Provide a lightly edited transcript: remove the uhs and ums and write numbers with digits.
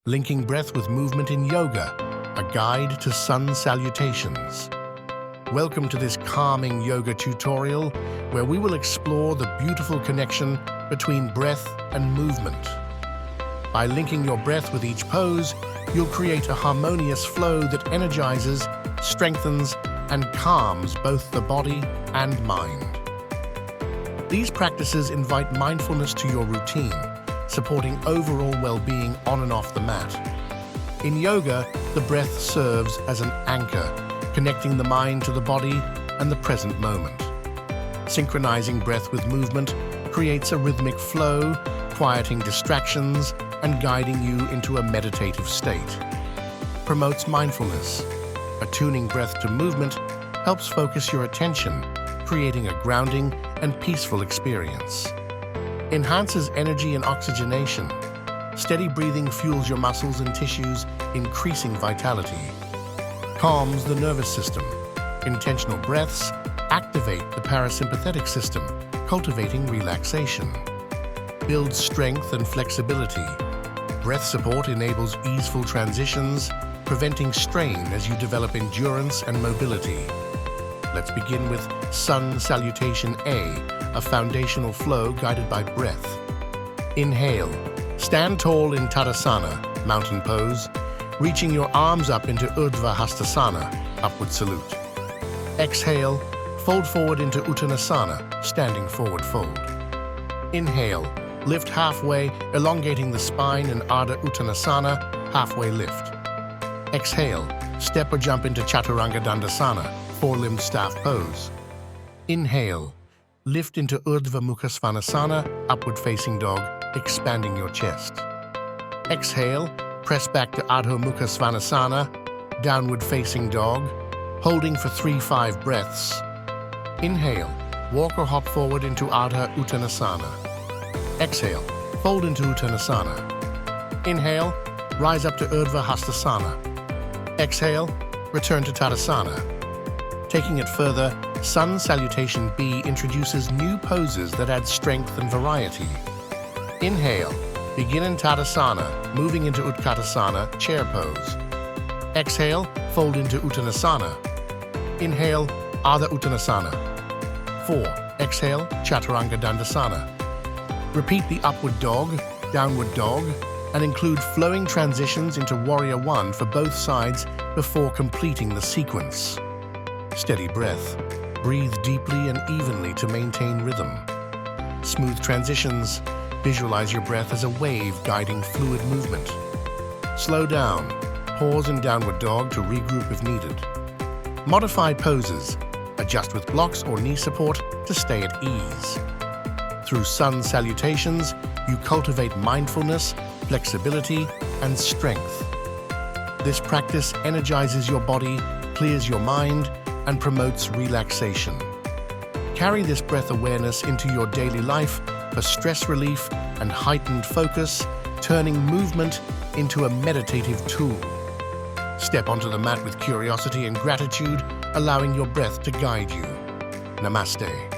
Linking Breath with Movement in Yoga, a guide to Sun Salutations. Welcome to this calming yoga tutorial where we will explore the beautiful connection between breath and movement. By linking your breath with each pose, you'll create a harmonious flow that energizes, strengthens, and calms both the body and mind. These practices invite mindfulness to your routine, supporting overall well-being on and off the mat. In yoga, the breath serves as an anchor, connecting the mind to the body and the present moment. Synchronizing breath with movement creates a rhythmic flow, quieting distractions and guiding you into a meditative state. Promotes mindfulness. Attuning breath to movement helps focus your attention, creating a grounding and peaceful experience. Enhances energy and oxygenation. Steady breathing fuels your muscles and tissues, increasing vitality. Calms the nervous system. Intentional breaths activate the parasympathetic system, cultivating relaxation. Builds strength and flexibility. Breath support enables easeful transitions, preventing strain as you develop endurance and mobility. Let's begin with Sun Salutation A foundational flow guided by breath. Inhale. Stand tall in Tadasana, mountain pose, reaching your arms up into Urdhva Hastasana, upward salute. Exhale. Fold forward into Uttanasana, standing forward fold. Inhale. Lift halfway, elongating the spine in Ardha Uttanasana, halfway lift. Exhale. Step or jump into Chaturanga Dandasana, four-limbed staff pose. Inhale. Lift into Urdhva Mukha Svanasana, upward facing dog, expanding your chest. Exhale. Press back to Adho Mukha Svanasana, downward facing dog, holding for 3-5 breaths. Inhale. Walk or hop forward into Ardha Uttanasana. Exhale. Fold into Uttanasana. Inhale. Rise up to Urdhva Hastasana. Exhale. Return to Tadasana. Taking it further, Sun Salutation B introduces new poses that add strength and variety. Inhale. Begin in Tadasana, moving into Utkatasana, chair pose. Exhale. Fold into Uttanasana. Inhale. Ardha Uttanasana. 4. Exhale. Chaturanga Dandasana. Repeat the upward dog, downward dog, and include flowing transitions into Warrior 1 for both sides before completing the sequence. Steady breath. Breathe deeply and evenly to maintain rhythm. Smooth transitions. Visualize your breath as a wave guiding fluid movement. Slow down. Pause in downward dog to regroup if needed. Modify poses. Adjust with blocks or knee support to stay at ease. Through Sun Salutations, you cultivate mindfulness, flexibility, and strength. This practice energizes your body, clears your mind, and promotes relaxation. Carry this breath awareness into your daily life for stress relief and heightened focus, turning movement into a meditative tool. Step onto the mat with curiosity and gratitude, allowing your breath to guide you. Namaste.